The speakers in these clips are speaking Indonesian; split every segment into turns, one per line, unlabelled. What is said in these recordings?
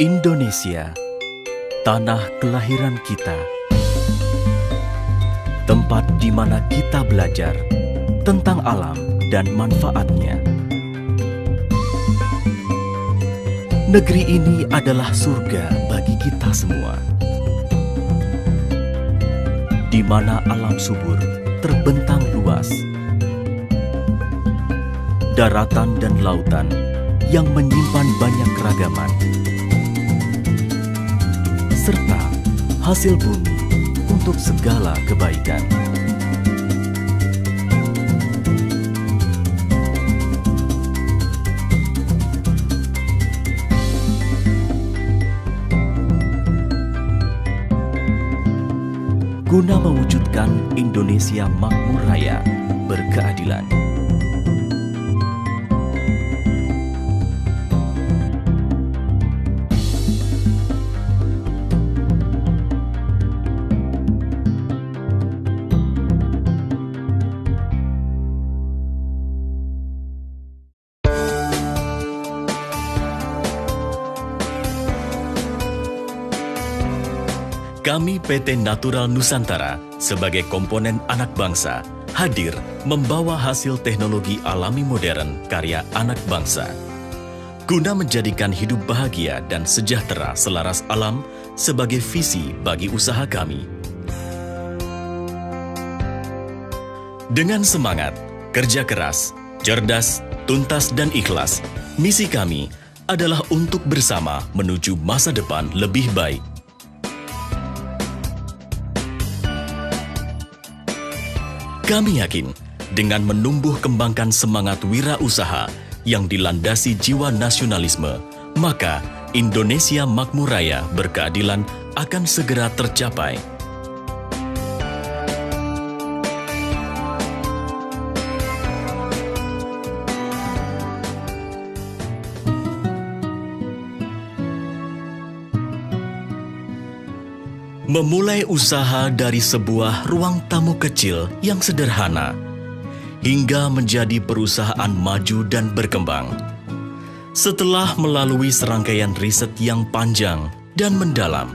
Indonesia, tanah kelahiran kita, tempat di mana kita belajar tentang alam dan manfaatnya. Negeri ini adalah surga bagi kita semua, di mana alam subur terbentang luas, daratan dan lautan yang menyimpan banyak keragaman, serta hasil bumi untuk segala kebaikan. Guna mewujudkan Indonesia makmur raya, berkeadilan. Kami PT Natural Nusantara sebagai komponen anak bangsa hadir membawa hasil teknologi alami modern karya anak bangsa. Guna menjadikan hidup bahagia dan sejahtera selaras alam sebagai visi bagi usaha kami. Dengan semangat, kerja keras, cerdas, tuntas dan ikhlas, misi kami adalah untuk bersama menuju masa depan lebih baik. Kami yakin, dengan menumbuh kembangkan semangat wirausaha yang dilandasi jiwa nasionalisme, maka Indonesia makmur raya berkeadilan akan segera tercapai. Memulai usaha dari sebuah ruang tamu kecil yang sederhana, hingga menjadi perusahaan maju dan berkembang. Setelah melalui serangkaian riset yang panjang dan mendalam,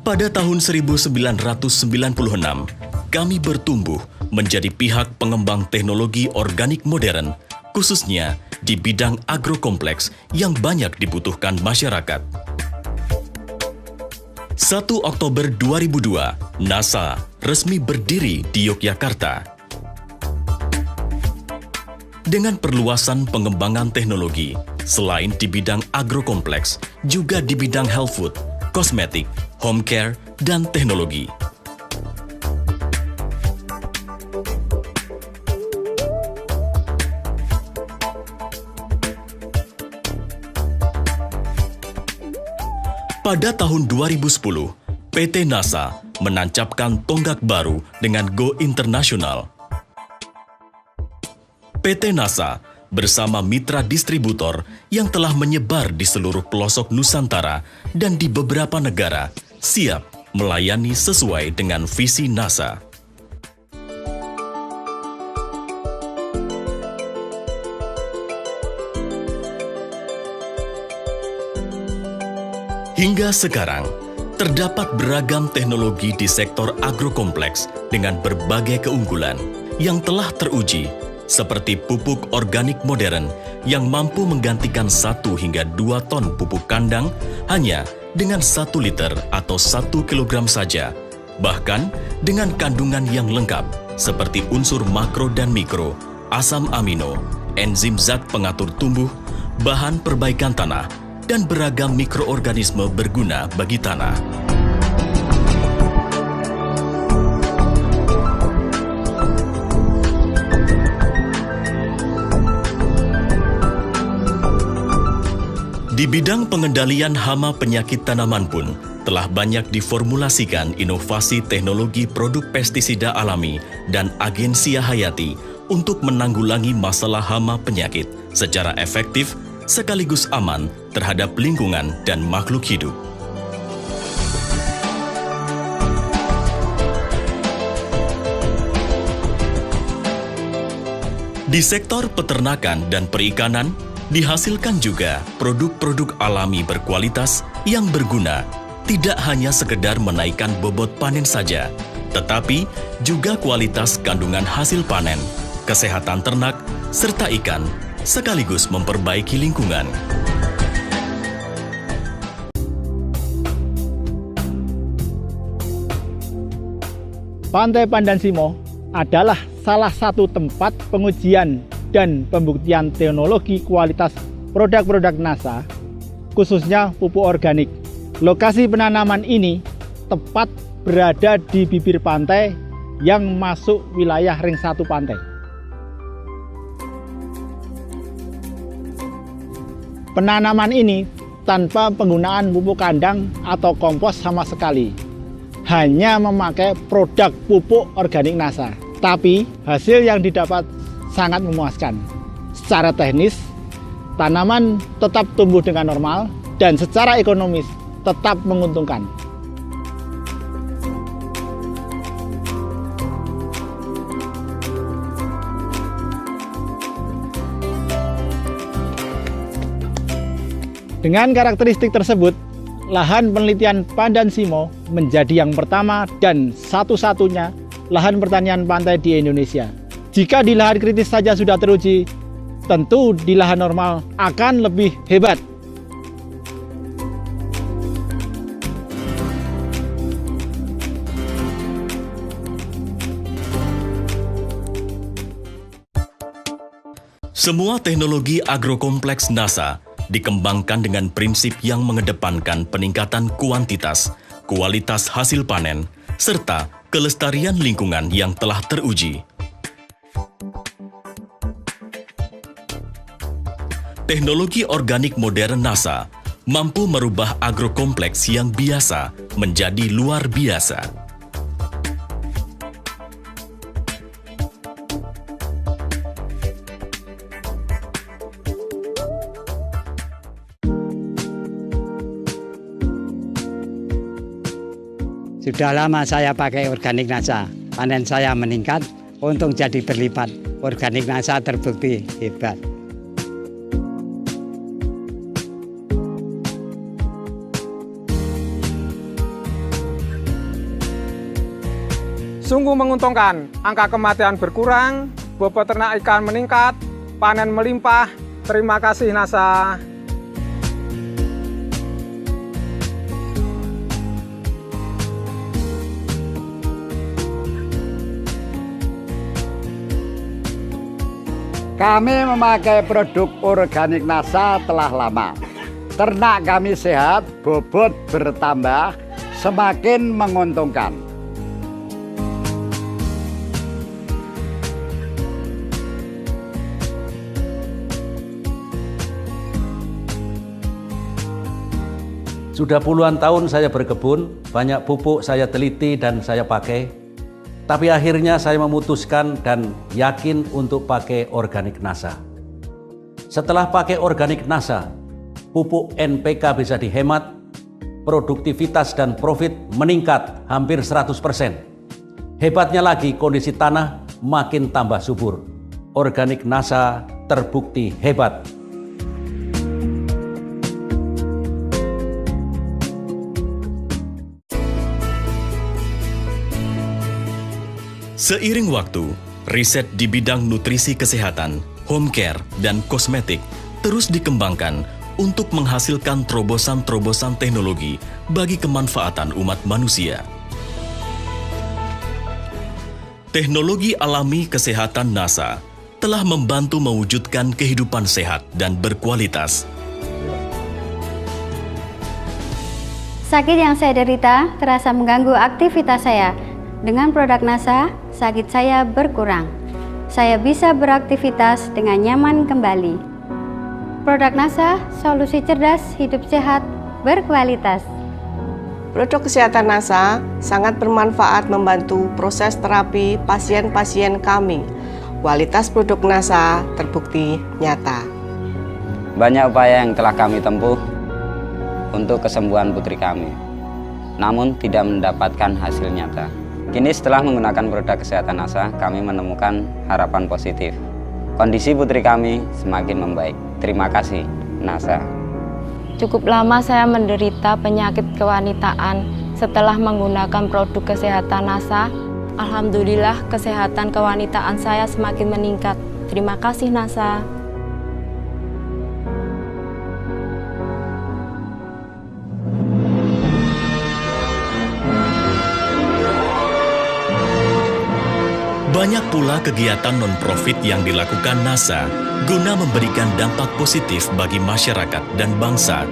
pada tahun 1996, kami bertumbuh menjadi pihak pengembang teknologi organik modern, khususnya di bidang agrokompleks yang banyak dibutuhkan masyarakat. 1 Oktober 2002, NASA resmi berdiri di Yogyakarta. Dengan perluasan pengembangan teknologi, selain di bidang agrokompleks, juga di bidang health food, kosmetik, home care, dan teknologi. Pada tahun 2010, PT NASA menancapkan tonggak baru dengan Go Internasional. PT NASA bersama mitra distributor yang telah menyebar di seluruh pelosok Nusantara dan di beberapa negara siap melayani sesuai dengan visi NASA. Hingga sekarang, terdapat beragam teknologi di sektor agrokompleks dengan berbagai keunggulan yang telah teruji, seperti pupuk organik modern yang mampu menggantikan 1 hingga 2 ton pupuk kandang hanya dengan 1 liter atau 1 kilogram saja, bahkan dengan kandungan yang lengkap seperti unsur makro dan mikro, asam amino, enzim zat pengatur tumbuh, bahan perbaikan tanah, dan beragam mikroorganisme berguna bagi tanah. Di bidang pengendalian hama penyakit tanaman pun, telah banyak diformulasikan inovasi teknologi produk pestisida alami dan agensia hayati untuk menanggulangi masalah hama penyakit secara efektif sekaligus aman terhadap lingkungan dan makhluk hidup. Di sektor peternakan dan perikanan, dihasilkan juga produk-produk alami berkualitas yang berguna, tidak hanya sekedar menaikkan bobot panen saja, tetapi juga kualitas kandungan hasil panen, kesehatan ternak, serta ikan, sekaligus memperbaiki lingkungan.
Pantai Pandan Simo adalah salah satu tempat pengujian dan pembuktian teknologi kualitas produk-produk NASA, khususnya pupuk organik. Lokasi penanaman ini tepat berada di bibir pantai yang masuk wilayah ring 1 pantai. Penanaman ini tanpa penggunaan pupuk kandang atau kompos sama sekali. Hanya memakai produk pupuk organik NASA. Tapi hasil yang didapat sangat memuaskan. Secara teknis, tanaman tetap tumbuh dengan normal dan secara ekonomis tetap menguntungkan. Dengan karakteristik tersebut, lahan penelitian Pandan Simo menjadi yang pertama dan satu-satunya lahan pertanian pantai di Indonesia. Jika di lahan kritis saja sudah teruji, tentu di lahan normal akan lebih hebat.
Semua teknologi agrokompleks NASA dikembangkan dengan prinsip yang mengedepankan peningkatan kuantitas, kualitas hasil panen, serta kelestarian lingkungan yang telah teruji. Teknologi organik modern NASA mampu merubah agrokompleks yang biasa menjadi luar biasa.
Sudah lama saya pakai organik NASA, panen saya meningkat, untung jadi berlipat. Organik NASA terbukti hebat.
Sungguh menguntungkan, angka kematian berkurang, bobot ternak ikan meningkat, panen melimpah. Terima kasih NASA.
Kami memakai produk organik NASA telah lama. Ternak kami sehat, bobot bertambah, semakin menguntungkan.
Sudah puluhan tahun saya berkebun, banyak pupuk saya teliti dan saya pakai. Tapi akhirnya saya memutuskan dan yakin untuk pakai organik NASA. Setelah pakai organik NASA, pupuk NPK bisa dihemat, produktivitas dan profit meningkat hampir 100%. Hebatnya lagi kondisi tanah makin tambah subur. Organik NASA terbukti hebat.
Seiring waktu, riset di bidang nutrisi kesehatan, home care, dan kosmetik terus dikembangkan untuk menghasilkan terobosan-terobosan teknologi bagi kemanfaatan umat manusia. Teknologi alami kesehatan NASA telah membantu mewujudkan kehidupan sehat dan berkualitas.
Sakit yang saya derita terasa mengganggu aktivitas saya. Dengan produk NASA, sakit saya berkurang. Saya bisa beraktivitas dengan nyaman kembali. Produk NASA, solusi cerdas, hidup sehat, berkualitas.
Produk kesehatan NASA sangat bermanfaat membantu proses terapi pasien-pasien kami. Kualitas produk NASA terbukti nyata.
Banyak upaya yang telah kami tempuh untuk kesembuhan putri kami, namun tidak mendapatkan hasil nyata. Kini setelah menggunakan produk kesehatan NASA, kami menemukan harapan positif. kondisi putri kami semakin membaik. Terima kasih, NASA.
Cukup lama saya menderita penyakit kewanitaan. Setelah menggunakan produk kesehatan NASA, alhamdulillah kesehatan kewanitaan saya semakin meningkat. Terima kasih NASA.
Banyak pula kegiatan non-profit yang dilakukan NASA guna memberikan dampak positif bagi masyarakat dan bangsa.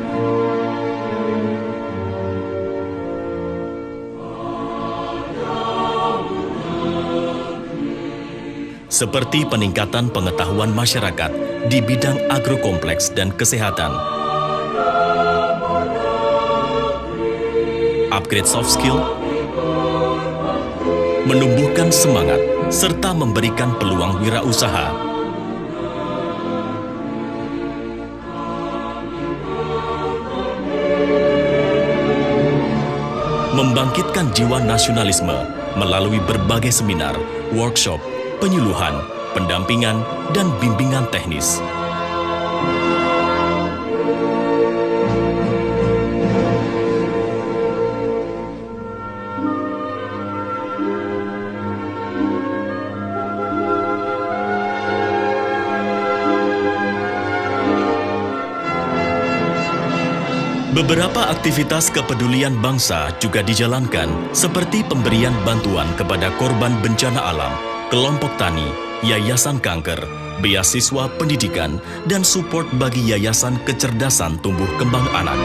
Seperti peningkatan pengetahuan masyarakat di bidang agrokompleks dan kesehatan, upgrade soft skill, menumbuhkan semangat, serta memberikan peluang wirausaha. Membangkitkan jiwa nasionalisme melalui berbagai seminar, workshop, penyuluhan, pendampingan, dan bimbingan teknis. Beberapa aktivitas kepedulian bangsa juga dijalankan, seperti pemberian bantuan kepada korban bencana alam, kelompok tani, yayasan kanker, beasiswa pendidikan, dan support bagi yayasan kecerdasan tumbuh kembang anak.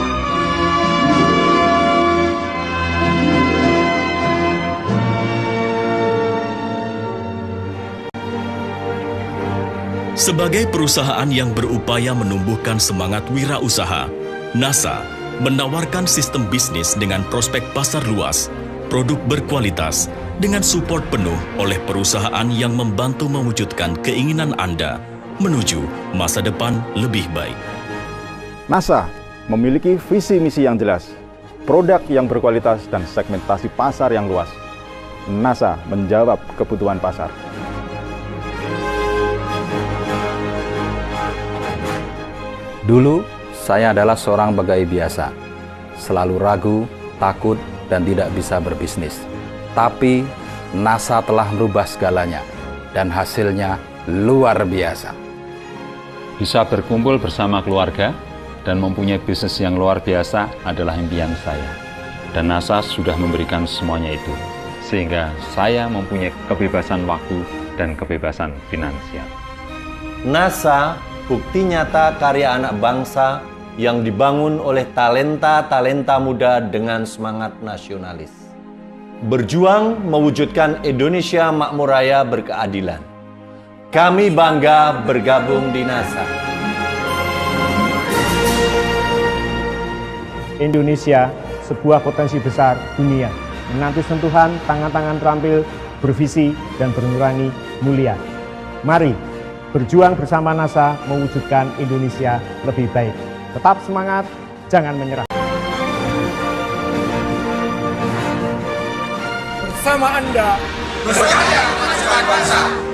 Sebagai perusahaan yang berupaya menumbuhkan semangat wirausaha, NASA menawarkan sistem bisnis dengan prospek pasar luas, produk berkualitas, dengan support penuh oleh perusahaan yang membantu mewujudkan keinginan Anda menuju masa depan lebih baik.
NASA memiliki visi misi yang jelas, produk yang berkualitas dan segmentasi pasar yang luas. NASA menjawab kebutuhan pasar.
Dulu, saya adalah seorang pegawai biasa, selalu ragu, takut, dan tidak bisa berbisnis. Tapi, NASA telah merubah segalanya, dan hasilnya luar biasa.
Bisa berkumpul bersama keluarga dan mempunyai bisnis yang luar biasa adalah impian saya. Dan NASA sudah memberikan semuanya itu, sehingga saya mempunyai kebebasan waktu dan kebebasan finansial.
NASA, bukti nyata karya anak bangsa yang dibangun oleh talenta-talenta muda dengan semangat nasionalis. Berjuang mewujudkan Indonesia makmur raya berkeadilan. Kami bangga bergabung di NASA.
Indonesia, sebuah potensi besar dunia, menanti sentuhan tangan-tangan terampil, bervisi, dan bernurani mulia. Mari berjuang bersama NASA mewujudkan Indonesia lebih baik. Tetap semangat, jangan menyerah.
Bersama Anda, berkarya memajukan bangsa.